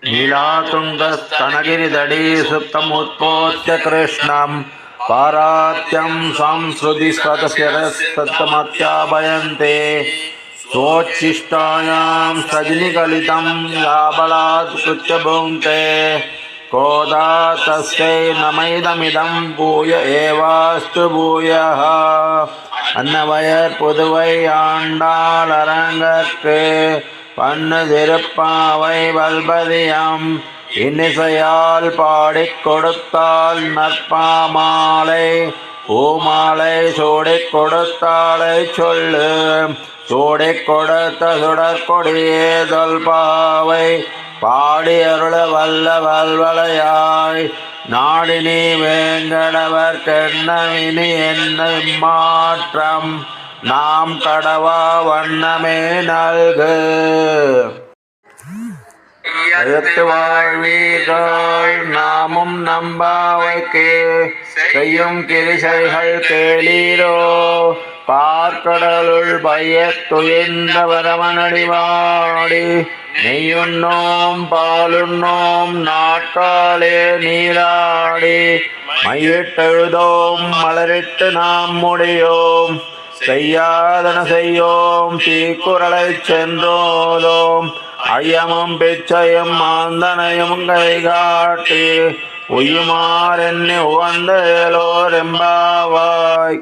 नीलातुङ्गस्तनगिरिदडी सुप्तमुत्पोत्य कृष्णं पारात्यं संसृतिस्वतशिरस्तमत्याभयन्ते स्वोच्छिष्टायां सजनिकलितं याबलात्कृत्य भुङ्क्ते कोदा तस्यै नमैदमिदं भूय एवास्तु भूयः अन्नवयर् पुதுவை ஆண்டாள் அரங்கற்கு பண்ணு திருப்பாவை வல்பதியம் இன்னிசையால் பாடிக் கொடுத்தாள் நற்பாமாலை பூமாலை சூடிக் கொடுத்தாளை சொல்லு சூடிக் கொடுத்த சுடற்கொடியே தொல்பாவை பாடி அருள வல்ல வல்வளையாய் நாடினி வேங்கடவர் கெண்ணவினி என்ன மாற்றம் நாம் கடவா வண்ணமே நல்கு வாழ்வீர்கள் நாமும் நம்பாவைக்கு செய்யும் கிரிசைகள் கேளீரோ பார்க்கடலுள் பையத்துயின்ற வரமனடிவாடி நெய்யுண்ணோம் பாலுண்ணோம் நாட்காலே நீராடி மையிட்டெழுதோம் மலரிட்டு நாம் முடியோம் செய்யாதன செய்யோம் தீக்குறளை சென்றோதோம் ஐயமும் பிச்சையும் மாந்தனையும் கைகாட்டி உயுமாறெண்ணி உவந்தேலோர் எம்பாவாய்.